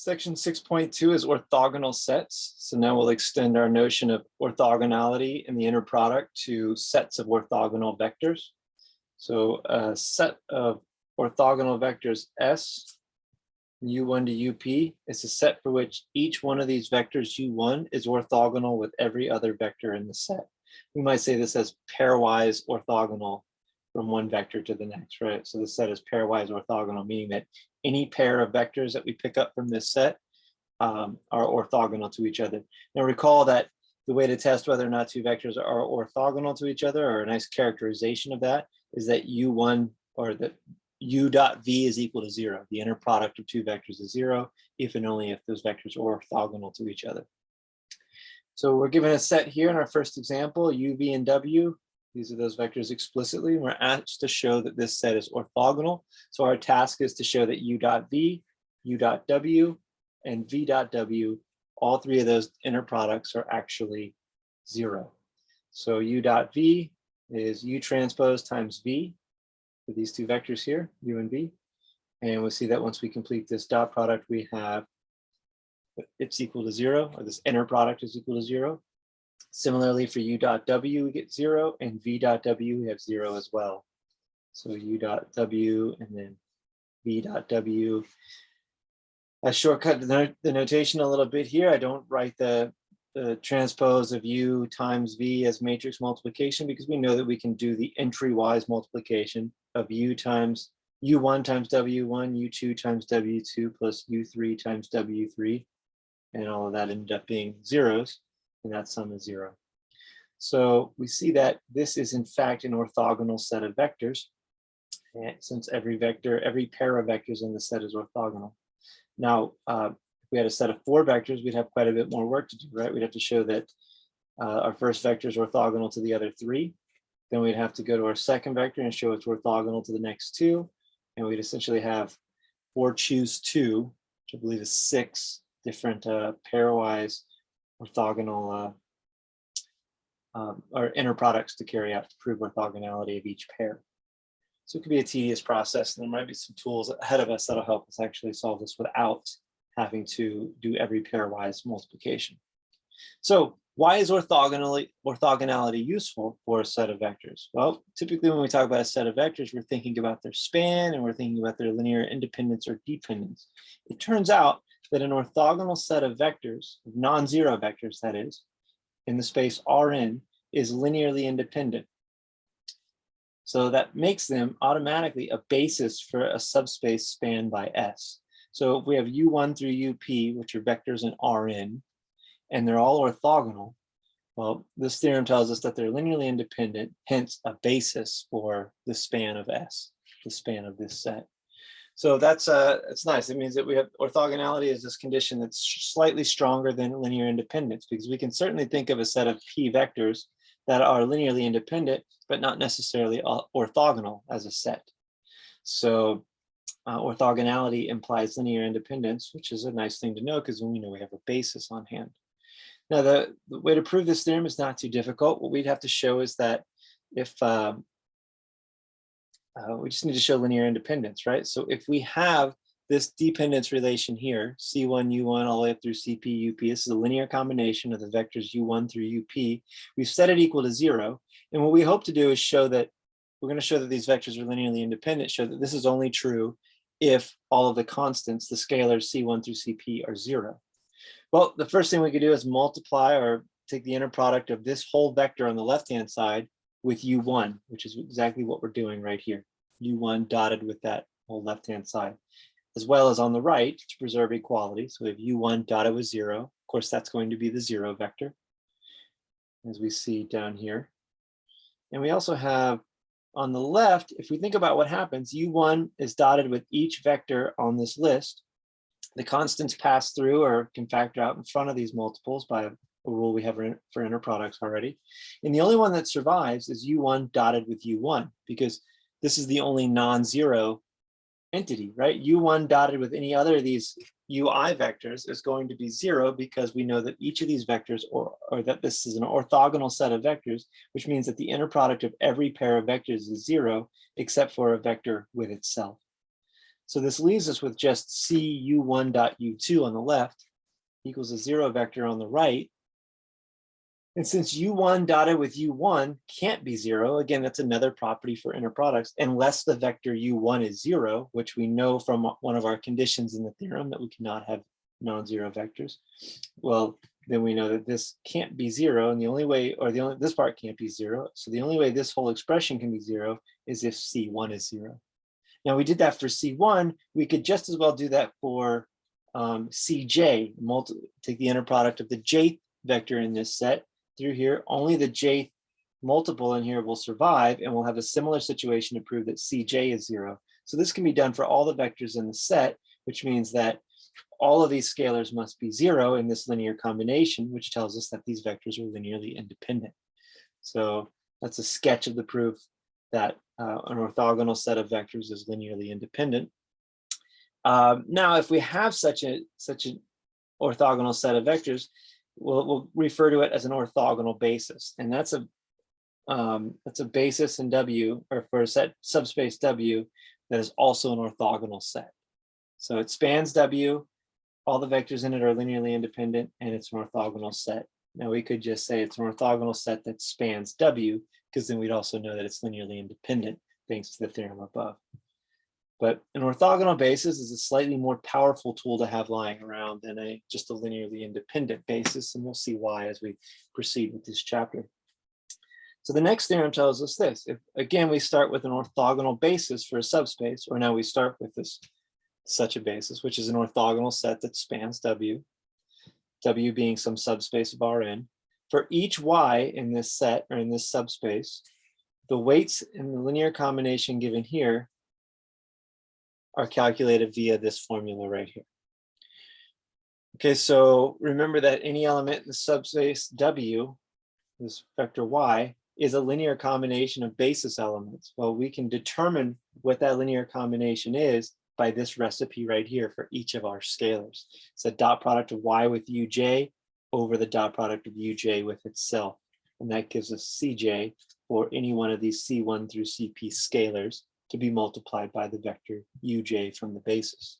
Section 6.2 is orthogonal sets. So now we'll extend our notion of orthogonality in the inner product to sets of orthogonal vectors. So a set of orthogonal vectors S, U1 to UP, is a set for which each one of these vectors U1 is orthogonal with every other vector in the set. We might say this as pairwise orthogonal from one vector to the next, right? So the set is pairwise orthogonal, meaning that any pair of vectors that we pick up from this set are orthogonal to each other. Now recall that the way to test whether or not two vectors are orthogonal to each other, or a nice characterization of that, is that U1 or that U dot V is equal to 0. The inner product of two vectors is 0 if and only if those vectors are orthogonal to each other. So we're given a set here in our first example, U, V, and W. These are those vectors explicitly. We're asked to show that this set is orthogonal. So our task is to show that U dot V, U dot W, and V dot W, all three of those inner products are actually 0. So U dot V is U transpose times V for these two vectors here, U and V. And we'll see that once we complete this dot product, we have it's equal to 0, or this inner product is equal to 0. Similarly, for U dot W, we get 0, and V dot W, we have 0 as well. So U dot W and then V dot W. I shortcut the notation a little bit here. I don't write the transpose of U times V as matrix multiplication, because we know that we can do the entry-wise multiplication of U times U1 times W1, U2 times W2 plus U3 times W3, and all of that ended up being zeros. And that sum is 0. So we see that this is in fact an orthogonal set of vectors, since every pair of vectors in the set is orthogonal. Now, if we had a set of 4 vectors, we'd have quite a bit more work to do, right? We'd have to show that our first vector is orthogonal to the other 3. Then we'd have to go to our second vector and show it's orthogonal to the next 2. And we'd essentially have 4 choose 2, which I believe is 6 different pairwise orthogonal or inner products to carry out to prove orthogonality of each pair. So it could be a tedious process, and there might be some tools ahead of us that'll help us actually solve this without having to do every pairwise multiplication. So why is orthogonality useful for a set of vectors? Well, typically when we talk about a set of vectors, we're thinking about their span and we're thinking about their linear independence or dependence. It turns out that an orthogonal set of vectors, non-zero vectors that is, in the space Rn is linearly independent. So that makes them automatically a basis for a subspace spanned by S. So if we have U1 through UP, which are vectors in Rn, and they're all orthogonal, well, this theorem tells us that they're linearly independent, hence a basis for the span of S, the span of this set. So that's it's nice. It means that we have orthogonality as this condition that's slightly stronger than linear independence, because we can certainly think of a set of P vectors that are linearly independent, but not necessarily orthogonal as a set. So orthogonality implies linear independence, which is a nice thing to know because we know we have a basis on hand. Now, the way to prove this theorem is not too difficult. What we'd have to show is that if we just need to show linear independence, right? So if we have this dependence relation here, C1, U1, all the way up through CP, UP, this is a linear combination of the vectors U1 through UP. We've set it equal to 0. And what we hope to do is show that we're going to show that these vectors are linearly independent, show that this is only true if all of the constants, the scalars C1 through CP, are 0. Well, the first thing we could do is multiply or take the inner product of this whole vector on the left-hand side with U1, which is exactly what we're doing right here. U1 dotted with that whole left-hand side, as well as on the right to preserve equality. So we have U1 dotted with 0. Of course, that's going to be the 0 vector, as we see down here. And we also have on the left, if we think about what happens, U1 is dotted with each vector on this list. The constants pass through or can factor out in front of these multiples by a rule we have for inner products already. And the only one that survives is U1 dotted with U1, because this is the only non-zero entity, right? U1 dotted with any other of these UI vectors is going to be 0, because we know that each of these vectors, or that this is an orthogonal set of vectors, which means that the inner product of every pair of vectors is 0, except for a vector with itself. So this leaves us with just C U1 dot U2 on the left equals a 0 vector on the right. And since U1 dotted with U1 can't be 0, again, that's another property for inner products, unless the vector U1 is 0, which we know from one of our conditions in the theorem that we cannot have non-zero vectors. Well, then we know that this can't be 0, and the only way, or this part can't be 0. So the only way this whole expression can be 0 is if C1 is 0. Now we did that for C1, we could just as well do that for Cj, take the inner product of the jth vector in this set through here. Only the jth multiple in here will survive, and we'll have a similar situation to prove that Cj is 0. So this can be done for all the vectors in the set, which means that all of these scalars must be 0 in this linear combination, which tells us that these vectors are linearly independent. So that's a sketch of the proof that an orthogonal set of vectors is linearly independent. Now, if we have such an orthogonal set of vectors, we'll refer to it as an orthogonal basis, and that's a basis in W, or for a set subspace W that is also an orthogonal set. So it spans W, all the vectors in it are linearly independent, and it's an orthogonal set. Now we could just say it's an orthogonal set that spans W, because then we'd also know that it's linearly independent thanks to the theorem above. But an orthogonal basis is a slightly more powerful tool to have lying around than just a linearly independent basis, and we'll see why as we proceed with this chapter. So the next theorem tells us this. If, again, we start with an orthogonal basis for a subspace, or now we start with such a basis, which is an orthogonal set that spans W, W being some subspace of Rn. For each Y in this set, or in this subspace, the weights in the linear combination given here are calculated via this formula right here. Okay, so remember that any element in the subspace W, this vector Y, is a linear combination of basis elements. Well, we can determine what that linear combination is by this recipe right here for each of our scalars. It's a dot product of Y with Uj over the dot product of Uj with itself. And that gives us Cj for any one of these C1 through Cp scalars to be multiplied by the vector Uj from the basis.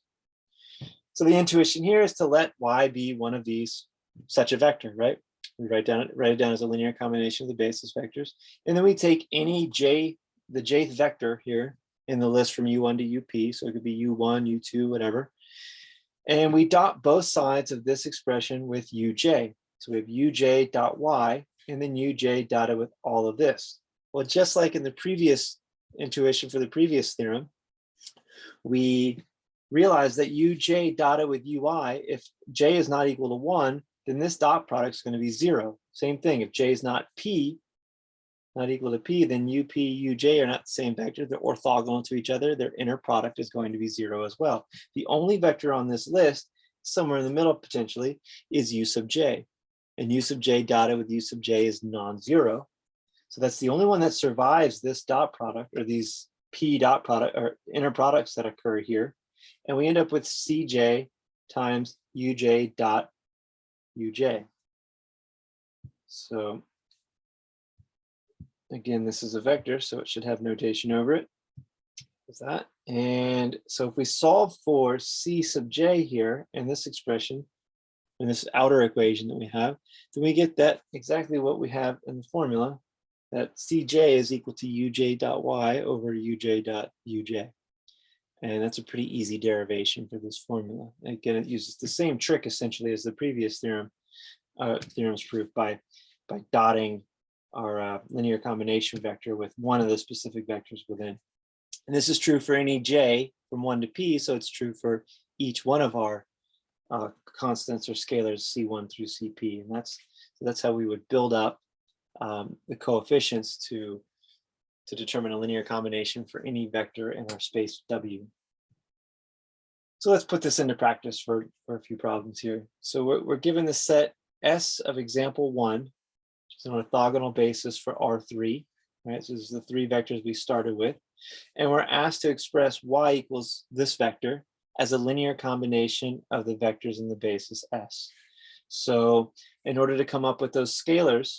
So the intuition here is to let Y be one of these, such a vector, right? We write it down as a linear combination of the basis vectors. And then we take any J, the jth vector here in the list from U1 to UP. So it could be U1, U2, whatever. And we dot both sides of this expression with Uj. So we have Uj dot Y, and then Uj dotted with all of this. Well, just like in the previous intuition for the previous theorem, we realize that Uj dotted with Ui, if J is not equal to 1, then this dot product is going to be 0. Same thing, if J is not P, not equal to P, then UP, Uj are not the same vector. They're orthogonal to each other. Their inner product is going to be 0 as well. The only vector on this list, somewhere in the middle potentially, is U sub j. And U sub j dotted with U sub j is non-zero. So that's the only one that survives this dot product, or these P dot product, or inner products that occur here. And we end up with Cj times Uj dot Uj. So again, this is a vector, so it should have notation over it. With that. And so if we solve for C sub j here in this expression, in this outer equation that we have, then we get that exactly what we have in the formula, that Cj is equal to Uj dot Y over Uj dot Uj. And that's a pretty easy derivation for this formula. Again, it uses the same trick essentially as the previous theorem's proof by dotting our linear combination vector with one of the specific vectors within. And this is true for any j from 1 to p, so it's true for each one of our constants or scalars C1 through Cp. And that's how we would build up the coefficients to determine a linear combination for any vector in our space W. So let's put this into practice for a few problems here. So we're given the set S of example 1, which is an orthogonal basis for R3, right? So this is the 3 vectors we started with. And we're asked to express Y equals this vector as a linear combination of the vectors in the basis S. So in order to come up with those scalars,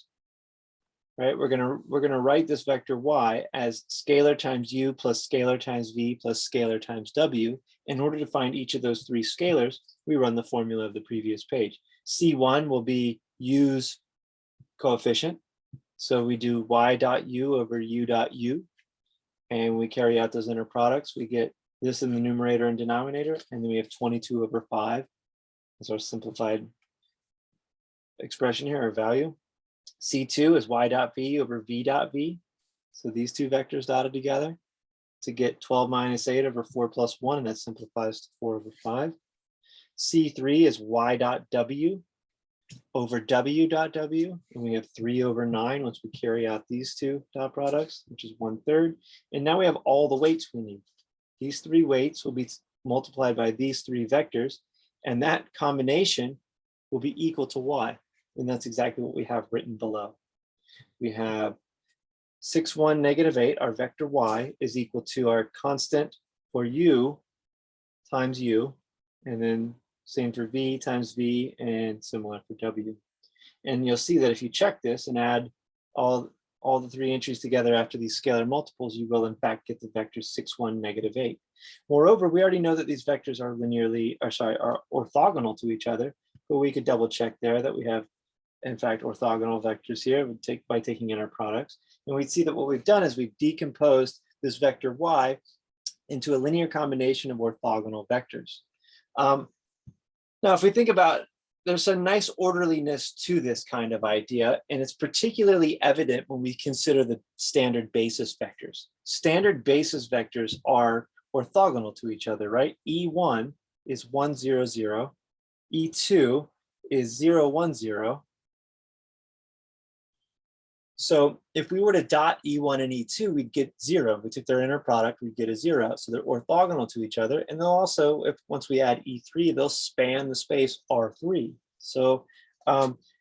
right? We're gonna write this vector y as scalar times u plus scalar times v plus scalar times w. In order to find each of those three scalars, we run the formula of the previous page. C1 will be u's coefficient. So we do y dot u over u dot u, and we carry out those inner products. We get this in the numerator and denominator, and then we have 22 over 5 as our simplified expression here, or value. C2 is y dot v over v dot v. So these two vectors dotted together to get 12 minus 8 over 4 plus 1, and that simplifies to 4 over 5. C3 is y dot w over w dot w, and we have 3 over 9 once we carry out these two dot products, which is 1/3. And now we have all the weights we need. These three weights will be multiplied by these three vectors, and that combination will be equal to y. And that's exactly what we have written below. We have 6, 1, negative 8, our vector y is equal to our constant for u times u, and then same for v times v, and similar for w. And you'll see that if you check this and add all the three entries together after these scalar multiples, you will in fact get the vector 6, 1, negative 8. Moreover, we already know that these vectors are are orthogonal to each other, but we could double check there that we have in fact orthogonal vectors here by taking inner products. And we see that what we've done is we've decomposed this vector y into a linear combination of orthogonal vectors. Now, if we think about, there's a nice orderliness to this kind of idea, and it's particularly evident when we consider the standard basis vectors. Standard basis vectors are orthogonal to each other, right? E1 is 1, 0, 0. E2 is 0, 1, 0. So if we were to dot E1 and E2, we'd get 0. If we took their inner product, we'd get a 0. So they're orthogonal to each other. And they'll also, once we add E3, they'll span the space R3. So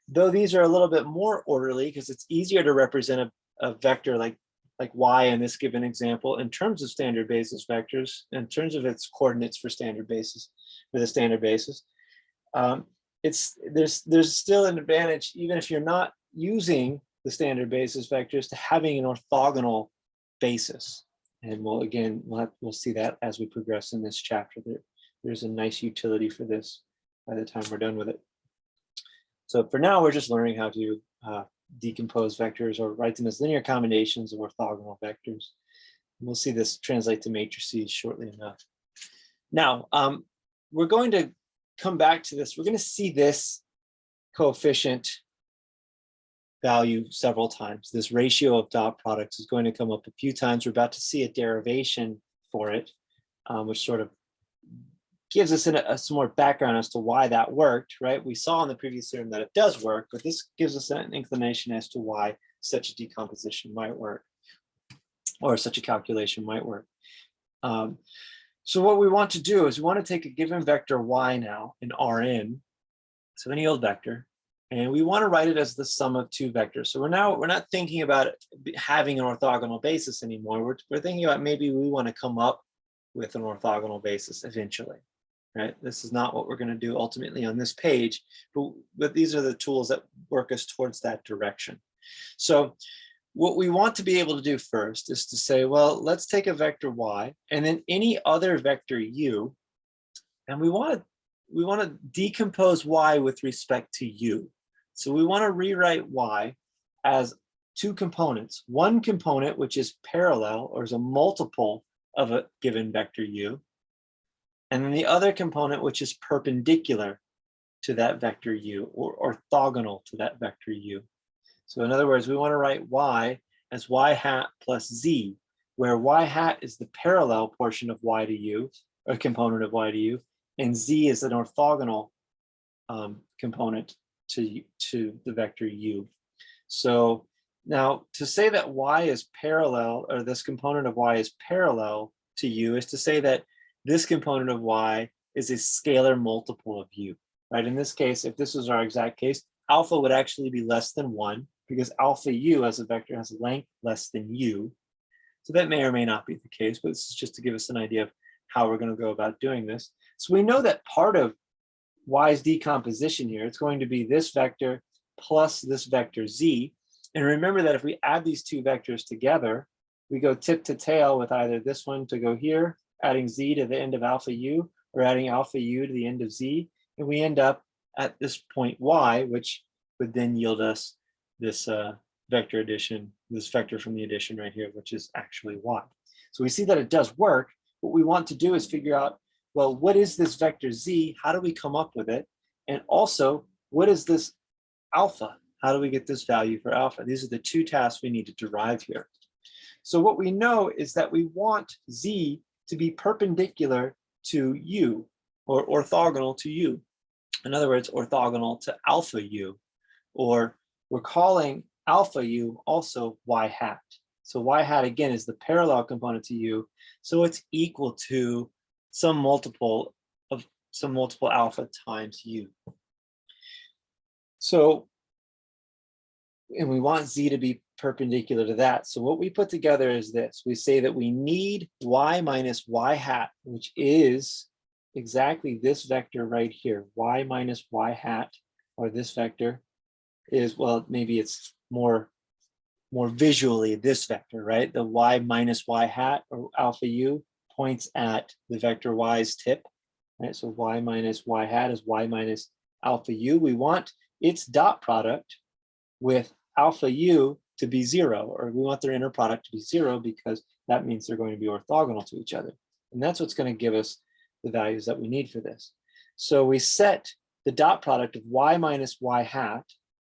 though these are a little bit more orderly, because it's easier to represent a vector like y in this given example in terms of standard basis vectors, in terms of its coordinates for standard basis, for the standard basis. There's still an advantage, even if you're not using the standard basis vectors, to having an orthogonal basis. And we'll see that as we progress in this chapter. There's a nice utility for this by the time we're done with it. So for now, we're just learning how to decompose vectors or write them as linear combinations of orthogonal vectors. And we'll see this translate to matrices shortly enough. Now, we're going to come back to this. We're going to see this coefficient value several times. This ratio of dot products is going to come up a few times. We're about to see a derivation for it, which sort of gives us some more background as to why that worked, right? We saw in the previous theorem that it does work, but this gives us an inclination as to why such a decomposition might work, or such a calculation might work. So what we want to do is we want to take a given vector y now in Rn, so any old vector, and we want to write it as the sum of two vectors. So we're not thinking about it having an orthogonal basis anymore. We're thinking about maybe we want to come up with an orthogonal basis eventually, right? This is not what we're going to do ultimately on this page, but these are the tools that work us towards that direction. So what we want to be able to do first is to say, well, let's take a vector y and then any other vector u, and we want to decompose y with respect to u. So we want to rewrite y as two components. One component, which is parallel or is a multiple of a given vector u, and then the other component, which is perpendicular to that vector u, or orthogonal to that vector u. So in other words, we want to write y as y hat plus z, where y hat is the parallel portion of y to u, or component of y to u, and z is an orthogonal component to the vector u. So now to say that y is parallel, or this component of y is parallel to u, is to say that this component of y is a scalar multiple of u, right? In this case, if this was our exact case, alpha would actually be less than 1, because alpha u as a vector has length less than u. So that may or may not be the case, but this is just to give us an idea of how we're going to go about doing this. So we know that part of y's decomposition here, it's going to be this vector plus this vector z. And remember that if we add these two vectors together, we go tip to tail with either this one to go here, adding z to the end of alpha u, or adding alpha u to the end of z, and we end up at this point y, which would then yield us this vector addition, this vector from the addition right here, which is actually y. So we see that it does work. What we want to do is figure out, well, what is this vector z? How do we come up with it? And also, what is this alpha? How do we get this value for alpha? These are the two tasks we need to derive here. So what we know is that we want z to be perpendicular to u, or orthogonal to u. In other words, orthogonal to alpha u, or we're calling alpha u also y hat. So y hat, again, is the parallel component to u, so it's equal to some multiple alpha times u. So, and we want z to be perpendicular to that. So what we put together is this. We say that we need y minus y hat, which is exactly this vector right here. Y minus y hat, or this vector is, well, maybe it's more visually this vector, right? The y minus y hat, or alpha u, points at the vector y's tip, right? So y minus y hat is y minus alpha u. We want its dot product with alpha u to be 0, or we want their inner product to be 0 because that means they're going to be orthogonal to each other. And that's what's going to give us the values that we need for this. So we set the dot product of y minus y hat,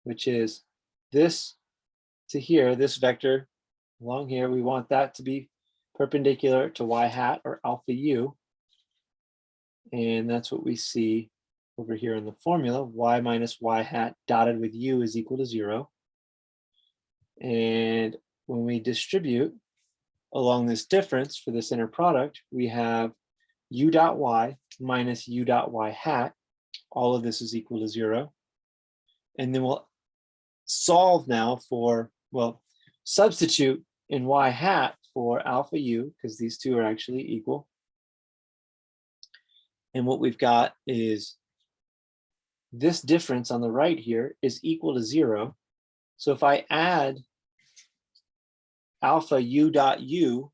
which is this to here, this vector along here, we want that to be perpendicular to y hat, or alpha u. And that's what we see over here in the formula. Y minus y hat dotted with u is equal to 0. And when we distribute along this difference for this inner product, we have u dot y minus u dot y hat. All of this is equal to 0. And then we'll solve now for, well, substitute in y hat for alpha u, because these two are actually equal. And what we've got is this difference on the right here is equal to 0. So if I add alpha u dot u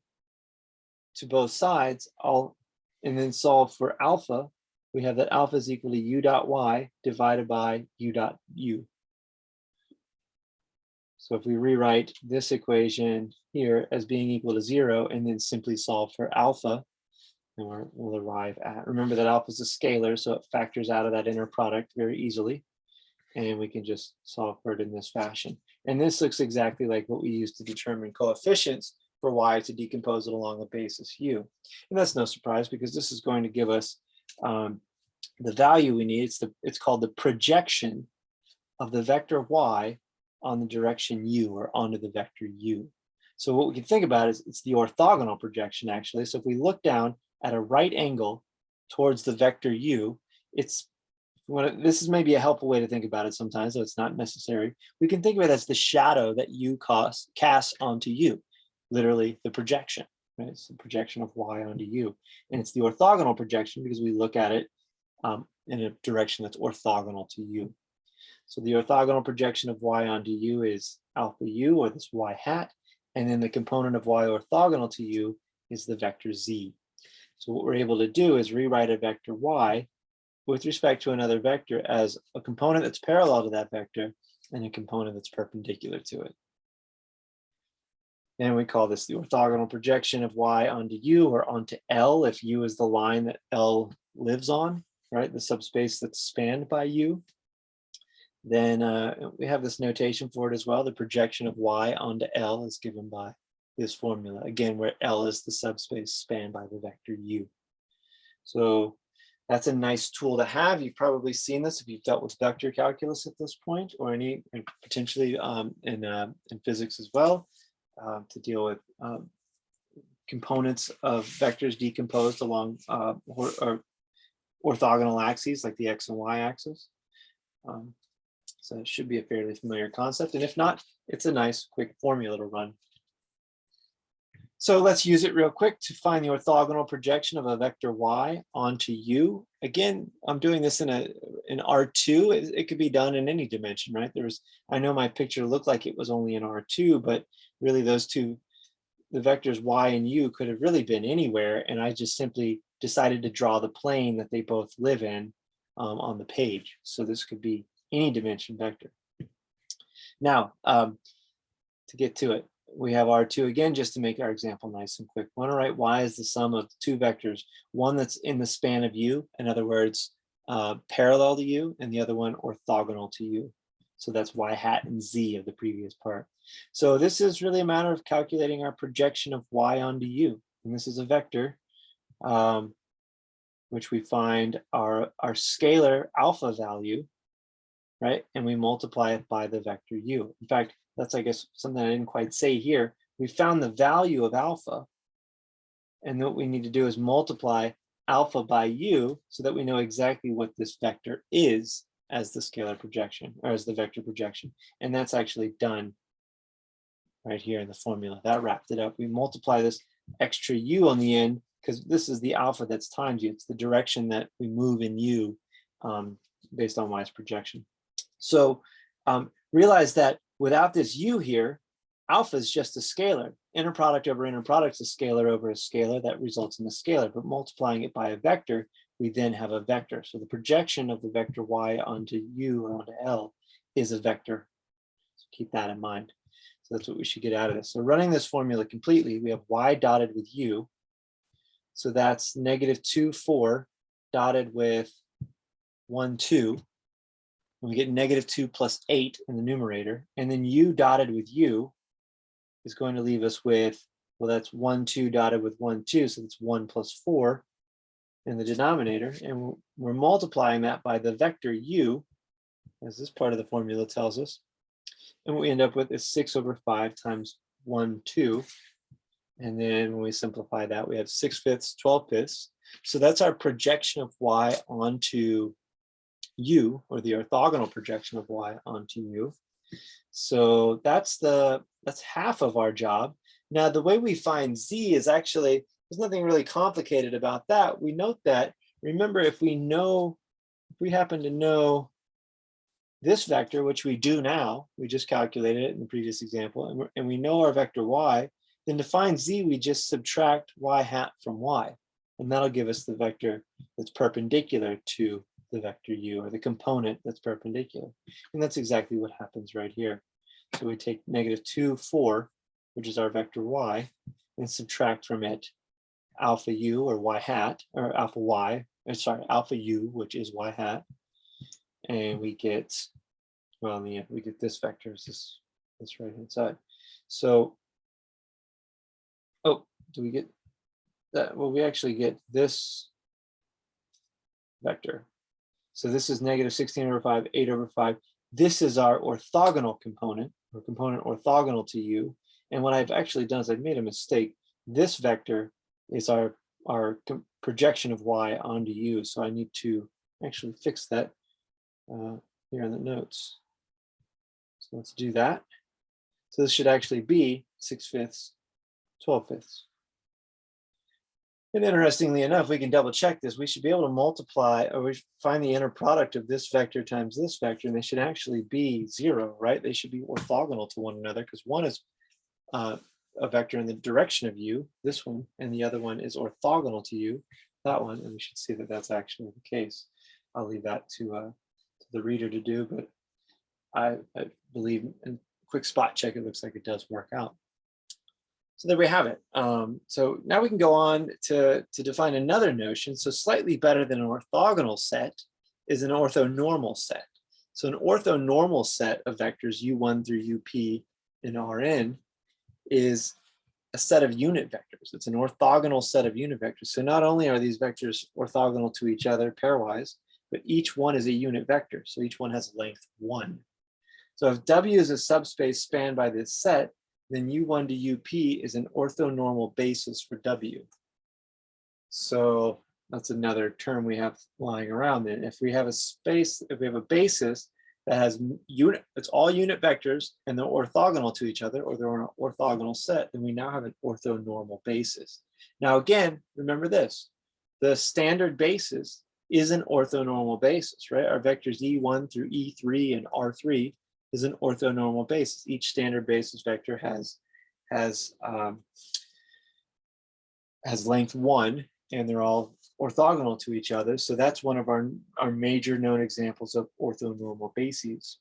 to both sides, and then solve for alpha, we have that alpha is equal to u dot y divided by u dot u. So if we rewrite this equation here as being equal to 0 and then simply solve for alpha, then we'll arrive at, remember that alpha is a scalar, so it factors out of that inner product very easily. And we can just solve for it in this fashion. And this looks exactly like what we use to determine coefficients for y to decompose it along a basis u. And that's no surprise because this is going to give us the value we need. It's called the projection of the vector y on the direction u, or onto the vector u. So what we can think about is it's the orthogonal projection, actually. So if we look down at a right angle towards the vector u, this is maybe a helpful way to think about it sometimes, though it's not necessary. We can think of it as the shadow that u casts onto u, literally the projection, right? It's the projection of y onto u. And it's the orthogonal projection because we look at it in a direction that's orthogonal to u. So the orthogonal projection of y onto u is alpha u, or this y hat, and then the component of y orthogonal to u is the vector z. So what we're able to do is rewrite a vector y with respect to another vector as a component that's parallel to that vector and a component that's perpendicular to it. And we call this the orthogonal projection of y onto u, or onto L, if u is the line that L lives on, right? The subspace that's spanned by u. Then we have this notation for it as well. The projection of y onto L is given by this formula, again, where L is the subspace spanned by the vector u. So that's a nice tool to have. You've probably seen this if you've dealt with vector calculus at this point, or any, and potentially in physics as well, to deal with components of vectors decomposed along or orthogonal axes like the x and y axis. So it should be a fairly familiar concept. And if not, it's a nice quick formula to run. So let's use it real quick to find the orthogonal projection of a vector y onto u. Again, I'm doing this in in R2, it could be done in any dimension, right? I know my picture looked like it was only in R2, but really those two, the vectors y and u could have really been anywhere, and I just simply decided to draw the plane that they both live in on the page. So this could be any dimension vector. Now, to get to it, we have R2 again, just to make our example nice and quick. We want to write y is the sum of two vectors, one that's in the span of u, in other words, parallel to u, and the other one orthogonal to u. So that's y hat and z of the previous part. So this is really a matter of calculating our projection of y onto u. And this is a vector, which we find our scalar alpha value, right? And we multiply it by the vector u. In fact, that's, I guess, something I didn't quite say here. We found the value of alpha, and what we need to do is multiply alpha by u so that we know exactly what this vector is as the scalar projection, or as the vector projection. And that's actually done right here in the formula. That wrapped it up. We multiply this extra u on the end because this is the alpha that's times u. It's the direction that we move in u based on y's projection. So realize that without this u here, alpha is just a scalar. Inner product over inner product is a scalar over a scalar. That results in a scalar, but multiplying it by a vector, we then have a vector. So the projection of the vector y onto u or onto L is a vector. So keep that in mind. So that's what we should get out of this. So running this formula completely, we have y dotted with u. So that's -2, 4 dotted with 1, 2. And we get -2 plus 8 in the numerator. And then u dotted with u is going to leave us with, well, that's 1, 2 dotted with 1, 2. So that's 1 plus 4 in the denominator. And we're multiplying that by the vector u, as this part of the formula tells us. And what we end up with is 6 over 5 times 1, 2. And then when we simplify that, we have 6/5, 12/5. So that's our projection of y onto u, or the orthogonal projection of y onto u. So that's half of our job. Now, the way we find z is actually, there's nothing really complicated about that. We note that, remember, if we happen to know this vector, which we do now, we just calculated it in the previous example, and we know our vector y, then to find z, we just subtract y hat from y, and that'll give us the vector that's perpendicular to the vector u, or the component that's perpendicular. And that's exactly what happens right here. So we take -2, 4, which is our vector y, and subtract from it alpha u, or y hat, or alpha y, or sorry, alpha u, which is y hat. And we get, well, in the end, we get this vector, is this right-hand side. So, oh, do we get that? Well, we actually get this vector. So this is -16 over 5, 8 over 5. This is our orthogonal component, or component orthogonal to u. And what I've actually done is I've made a mistake. This vector is our projection of y onto u. So I need to actually fix that here in the notes. So let's do that. So this should actually be 6/5, 12/5. And interestingly enough, we can double check this. We should be able to multiply, or we find the inner product of this vector times this vector, and they should actually be 0, right? They should be orthogonal to one another, because one is a vector in the direction of u, this one, and the other one is orthogonal to u, that one, and we should see that that's actually the case. I'll leave that to the reader to do, but I believe in quick spot check, it looks like it does work out. So there we have it. So now we can go on to define another notion. So slightly better than an orthogonal set is an orthonormal set. So an orthonormal set of vectors u1 through up in Rn is a set of unit vectors. It's an orthogonal set of unit vectors. So not only are these vectors orthogonal to each other pairwise, but each one is a unit vector. So each one has length 1. So if W is a subspace spanned by this set, then U1 to UP is an orthonormal basis for W. So that's another term we have lying around then. If we have a space, if we have a basis that has it's all unit vectors and they're orthogonal to each other, or they're an orthogonal set, then we now have an orthonormal basis. Now again, remember this, the standard basis is an orthonormal basis, right? Our vectors E1 through E3 and R3 is an orthonormal basis. Each standard basis vector has length 1, and they're all orthogonal to each other. So that's one of our major known examples of orthonormal bases.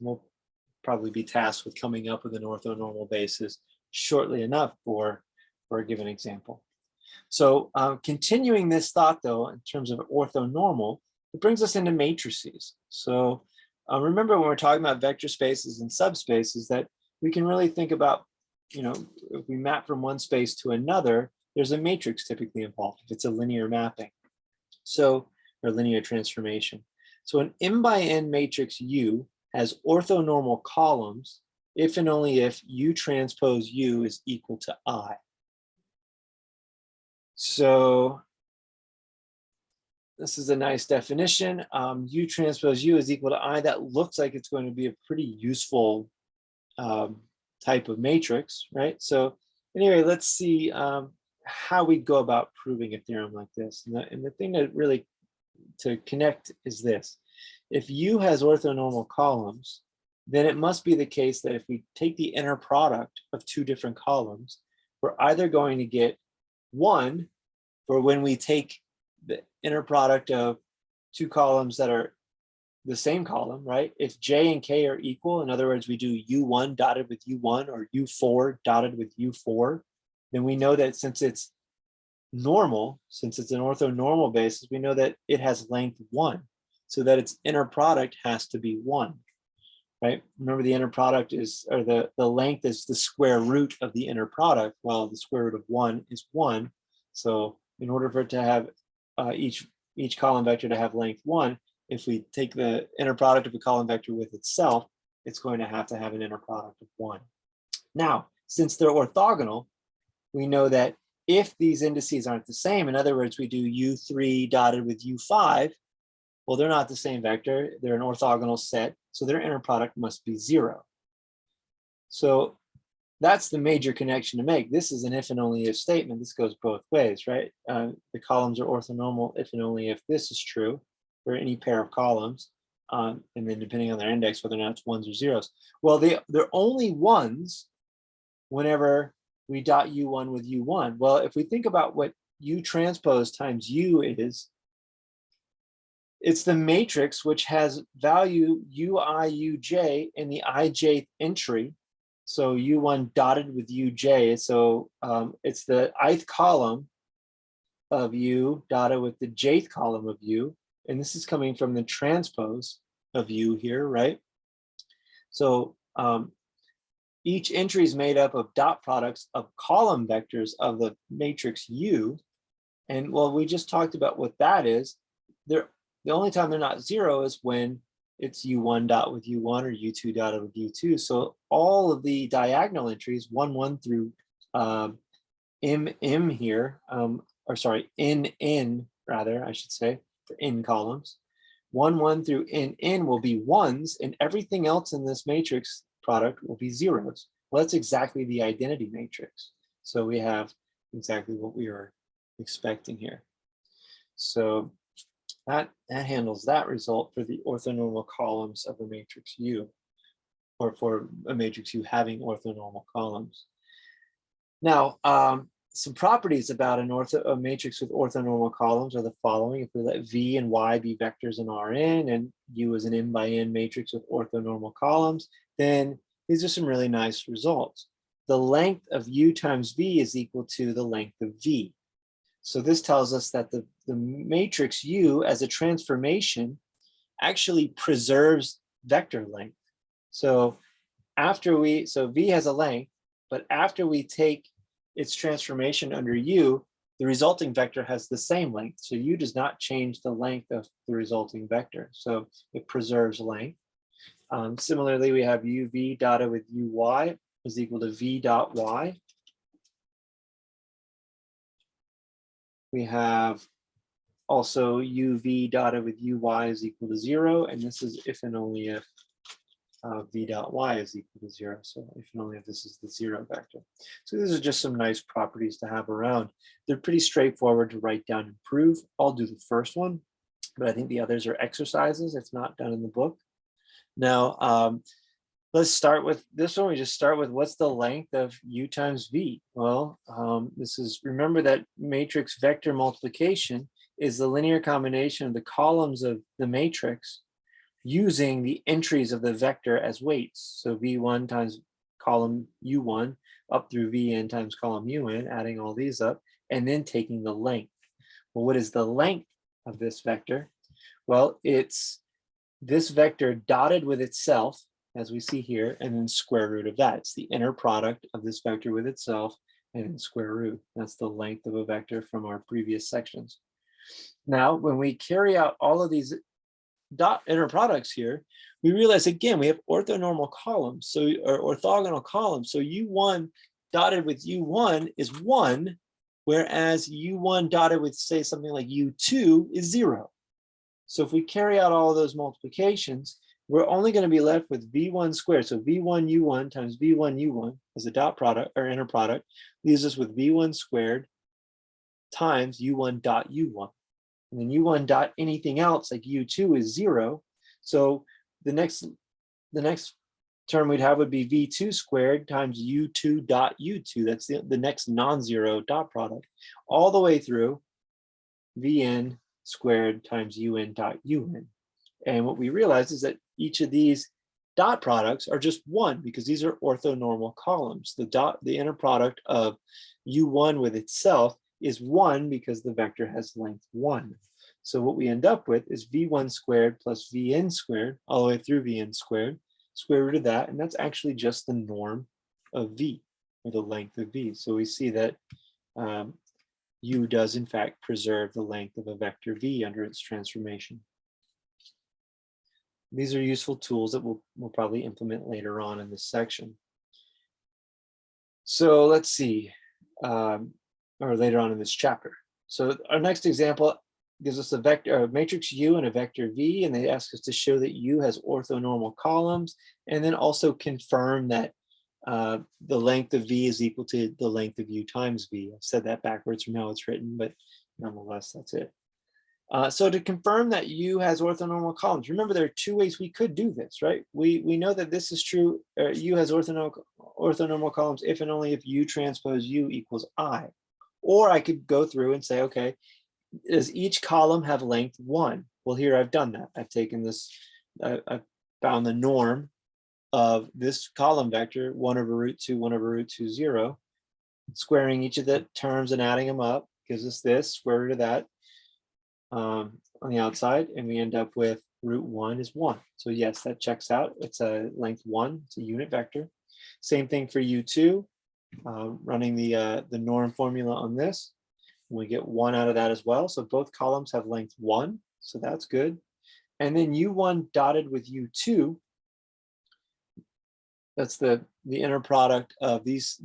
We'll probably be tasked with coming up with an orthonormal basis shortly enough for a given example. So continuing this thought, though, in terms of orthonormal, it brings us into matrices. So remember when we're talking about vector spaces and subspaces that we can really think about, if we map from one space to another, there's a matrix typically involved if it's a linear mapping. So, or linear transformation. So an m by n matrix U has orthonormal columns if and only if U transpose U is equal to I. So this is a nice definition. U transpose U is equal to I. That looks like it's going to be a pretty useful type of matrix, right? So anyway, let's see how we go about proving a theorem like this. And the thing that really to connect is this. If U has orthonormal columns, then it must be the case that if we take the inner product of two different columns, we're either going to get 1 for when we take the inner product of two columns that are the same column, right? If J and K are equal, in other words, we do U1 dotted with U1 or U4 dotted with U4, then we know that since it's normal, since it's an orthonormal basis, we know that it has length 1, so that its inner product has to be 1, right? Remember the inner product is, or the length is the square root of the inner product, while the square root of 1 is 1. So in order for it to have each column vector to have length 1, if we take the inner product of a column vector with itself, it's going to have an inner product of 1. Now, since they're orthogonal, we know that if these indices aren't the same, in other words, we do U3 dotted with U5, well, they're not the same vector. They're an orthogonal set, so their inner product must be 0. So that's the major connection to make. This is an if and only if statement. This goes both ways, right? The columns are orthonormal if and only if this is true for any pair of columns, and then depending on their index, whether or not it's 1s or 0s. Well, they're only 1s whenever we dot U1 with U1. Well, if we think about what U transpose times U is, it's the matrix which has value Ui, Uj in the ijth entry. So U1 dotted with Uj. So it's the ith column of U dotted with the jth column of U. And this is coming from the transpose of U here, right? So each entry is made up of dot products of column vectors of the matrix U. And well, we just talked about what that is. The only time they're not 0 is when it's U1 dot with U1 or U2 dotted with U2. So all of the diagonal entries, 1, 1 through M here, or sorry, N rather, I should say, for N columns. 1, 1 through N will be 1s, and everything else in this matrix product will be 0s. Well, that's exactly the identity matrix. So we have exactly what we were expecting here. So that handles that result for the orthonormal columns of a matrix U, or for a matrix U having orthonormal columns. Now, some properties about a matrix with orthonormal columns are the following. If we let V and Y be vectors in Rn, and U is an n by n matrix with orthonormal columns, then these are some really nice results. The length of U times V is equal to the length of V. So this tells us that the matrix U as a transformation actually preserves vector length. So V has a length, but after we take its transformation under U, the resulting vector has the same length. So U does not change the length of the resulting vector. So it preserves length. Similarly, we have UV dotted with UY is equal to V dot Y. We have also UV dotted with UY is equal to 0, and this is if and only if v dot y is equal to 0. So if and only if this is the 0 vector. So these are just some nice properties to have around. They're pretty straightforward to write down and prove. I'll do the first one, but I think the others are exercises. It's not done in the book. Now, let's start with this one. We just start with what's the length of u times v? Well, remember that matrix vector multiplication is the linear combination of the columns of the matrix using the entries of the vector as weights. So v1 times column u1 up through vn times column un, adding all these up, and then taking the length. Well, what is the length of this vector? Well, it's this vector dotted with itself, as we see here, and then square root of that. It's the inner product of this vector with itself and then square root. That's the length of a vector from our previous sections. Now, when we carry out all of these dot inner products here, we realize again we have orthonormal columns, or orthogonal columns. So u1 dotted with u1 is 1, whereas u1 dotted with, say, something like u2 is 0. So if we carry out all of those multiplications, we're only going to be left with v1 squared. So v1 u1 times v1 u1 as a dot product or inner product leaves us with v1 squared times u1 dot u1. And then u1 dot anything else like u2 is 0. So the next term we'd have would be v2 squared times u2 dot u2. That's the next non-zero dot product all the way through vn squared times un dot un. And what we realize is that each of these dot products are just 1 because these are orthonormal columns. The inner product of u1 with itself is 1 because the vector has length 1. So what we end up with is v1 squared plus vn squared all the way through vn squared, square root of that, and that's actually just the norm of v, or the length of v. So we see that u does in fact preserve the length of a vector v under its transformation. These are useful tools that we'll probably implement later on in this section. So let's see, or later on in this chapter. So our next example gives us a matrix U and a vector V, and they ask us to show that U has orthonormal columns, and then also confirm that the length of V is equal to the length of U times V. I've said that backwards from how it's written, but nonetheless, that's it. So to confirm that U has orthonormal columns, remember there are two ways we could do this, right? We know that this is true, U has orthonormal columns if and only if U transpose U equals I. Or I could go through and say, okay, does each column have length 1? Well, here I've done that. I've taken this, I've found the norm of this column vector, 1 over root 2, 1 over root 2, 0. Squaring each of the terms and adding them up gives us this, square root of that on the outside, and we end up with root 1 is 1. So yes, that checks out. It's a length 1, it's a unit vector. Same thing for U2, running the norm formula on this. We get 1 out of that as well. So both columns have length 1, so that's good. And then U1 dotted with U2, that's the inner product of these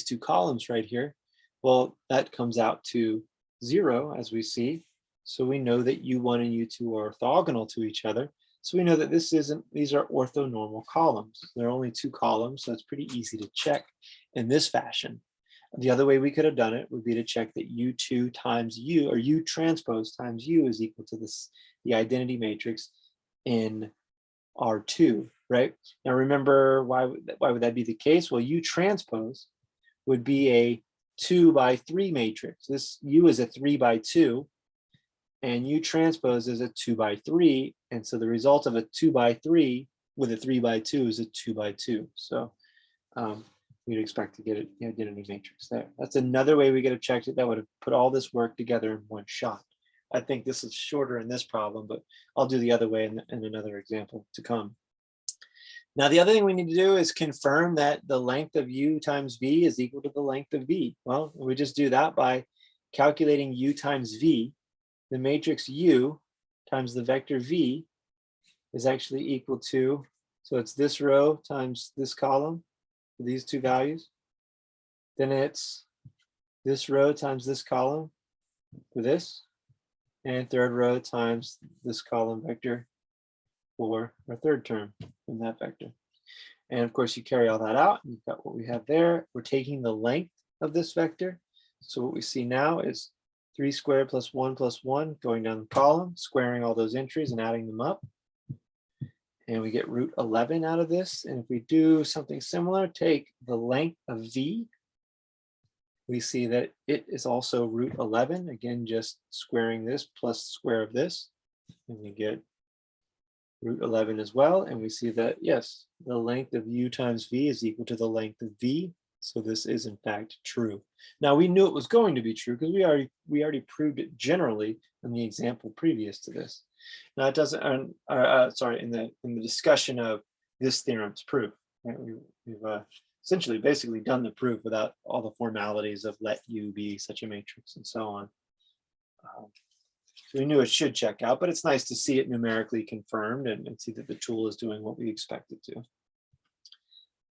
two columns right here. Well, that comes out to 0, as we see. So we know that U1 and U2 are orthogonal to each other. So we know that these are orthonormal columns. There are only 2 columns, so it's pretty easy to check in this fashion. The other way we could have done it would be to check that U2 times U, or U transpose times U, is equal to the identity matrix in R2, right? Now remember, why would that be the case? Well, U transpose would be a 2 by 3 matrix. This U is a 3 by 2, and U transpose is a 2 by 3, and so the result of a 2 by 3 with a 3 by 2 is a 2 by 2. So we'd expect to get the identity matrix there. That's another way we could have checked it. That would have put all this work together in one shot. I think this is shorter in this problem, but I'll do the other way in another example to come. Now, the other thing we need to do is confirm that the length of U times V is equal to the length of V. Well, we just do that by calculating U times V. The matrix U times the vector V is actually equal to, so it's this row times this column, for these 2 values. Then it's this row times this column for this, and third row times this column vector for our third term in that vector. And of course, you carry all that out, and you've got what we have there. We're taking the length of this vector. So what we see now is 3 squared plus 1 going down the column, squaring all those entries and adding them up. And we get root 11 out of this. And if we do something similar, take the length of v, we see that it is also root 11. Again, just squaring this plus the square of this. And we get root 11 as well. And we see that, yes, the length of u times v is equal to the length of v. So this is in fact true. Now we knew it was going to be true because we already proved it generally in the example previous to this. Now it doesn't, sorry, in the discussion of this theorem's proof, right? We've essentially basically done the proof without all the formalities of let u be such a matrix and so on. So we knew it should check out, but it's nice to see it numerically confirmed and see that the tool is doing what we expect it to.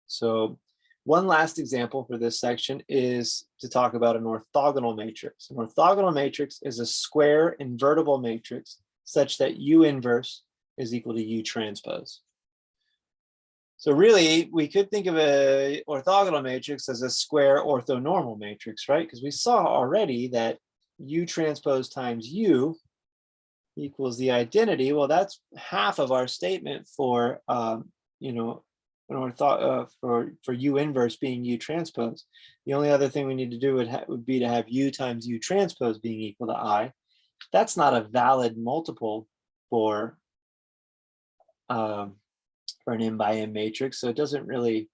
So one last example for this section is to talk about an orthogonal matrix. An orthogonal matrix is a square invertible matrix such that U inverse is equal to U transpose. So really, we could think of an orthogonal matrix as a square orthonormal matrix, right? Because we saw already that U transpose times U equals the identity. Well, that's half of our statement for, you know, for U inverse being U transpose. The only other thing we need to do would be to have U times U transpose being equal to I. That's not a valid multiple for an m by m matrix, so it doesn't really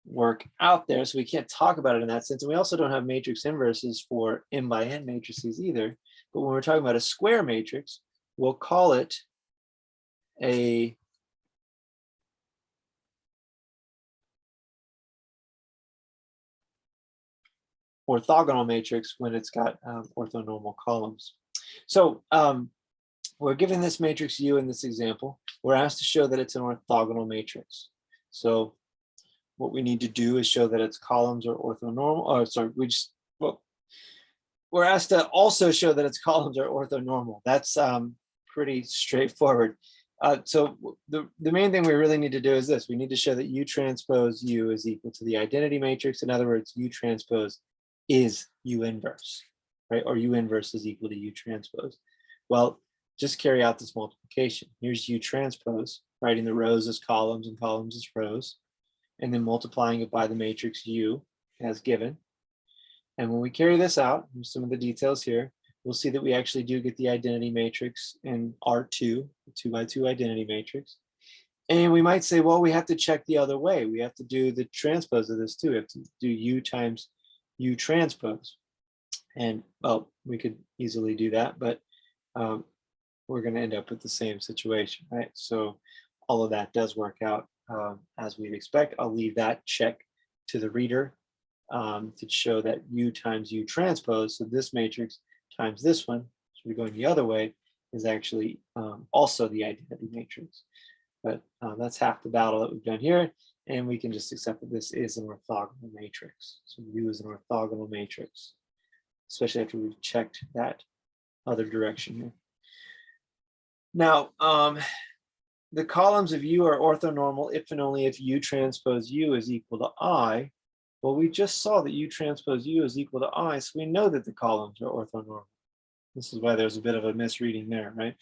work out there. So we can't talk about it in that sense. And we also don't have matrix inverses for m by n matrices either. But when we're talking about a square matrix, we'll call it a orthogonal matrix when it's got orthonormal columns. So we're given this matrix U in this example. We're asked to show that it's an orthogonal matrix. So what we need to do is show that its columns are orthonormal. Oh, sorry, we're asked to also show that its columns are orthonormal. That's pretty straightforward. So the main thing we really need to do is this. We need to show that U transpose U is equal to the identity matrix. In other words, U transpose is U inverse, right? Or U inverse is equal to U transpose. Well, just carry out this multiplication. Here's U transpose, writing the rows as columns and columns as rows, and then multiplying it by the matrix U as given. And when we carry this out, here's some of the details here, we'll see that we actually do get the identity matrix in R2, the 2 by 2 identity matrix. And we might say, well, we have to check the other way. We have to do the transpose of this too. We have to do U times U transpose. And well, we could easily do that, but we're going to end up with the same situation, right? So all of that does work out as we'd expect. I'll leave that check to the reader to show that U times U transpose, so this matrix times this one, so we're going the other way, is actually also the identity matrix. But that's half the battle that we've done here, and we can just accept that this is an orthogonal matrix. So U is an orthogonal matrix, especially after we've checked that other direction here. Now, the columns of U are orthonormal if and only if U transpose U is equal to I. Well, we just saw that U transpose U is equal to I, so we know that the columns are orthonormal. This is why there's a bit of a misreading there, right?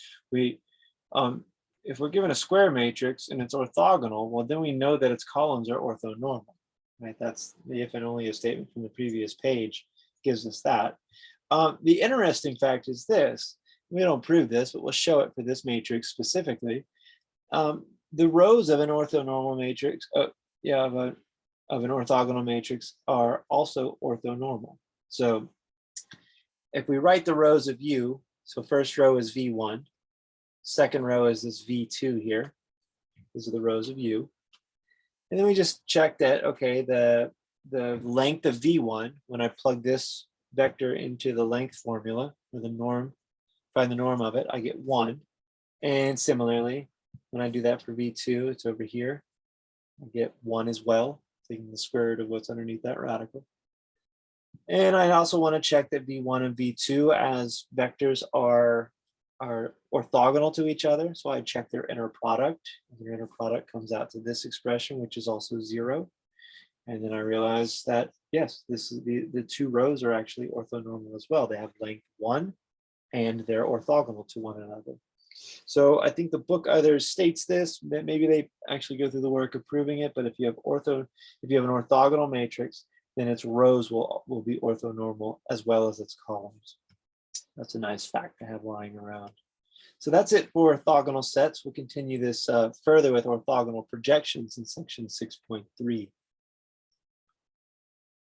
If we're given a square matrix and it's orthogonal, well, then we know that its columns are orthonormal, right? That's the if and only if statement from the previous page gives us that. The interesting fact is this. We don't prove this, but we'll show it for this matrix specifically. The rows of an orthonormal matrix, of an orthogonal matrix are also orthonormal. So if we write the rows of U, so first row is V1, second row is this V2 here. These are the rows of U. And then we just check that, okay, the length of V1, when I plug this vector into the length formula, or the norm, find the norm of it, I get 1. And similarly, when I do that for V2, it's over here. I get 1 as well, taking the square root of what's underneath that radical. And I also want to check that V1 and V2 as vectors are are orthogonal to each other. So I check their inner product. Their inner product comes out to this expression, which is also 0. And then I realize that, yes, this is the two rows are actually orthonormal as well. They have length 1 and they're orthogonal to one another. So I think the book either states this, that maybe they actually go through the work of proving it, but if you have an orthogonal matrix, then its rows will be orthonormal as well as its columns. That's a nice fact to have lying around. So that's it for orthogonal sets. We'll continue this further with orthogonal projections in section 6.3.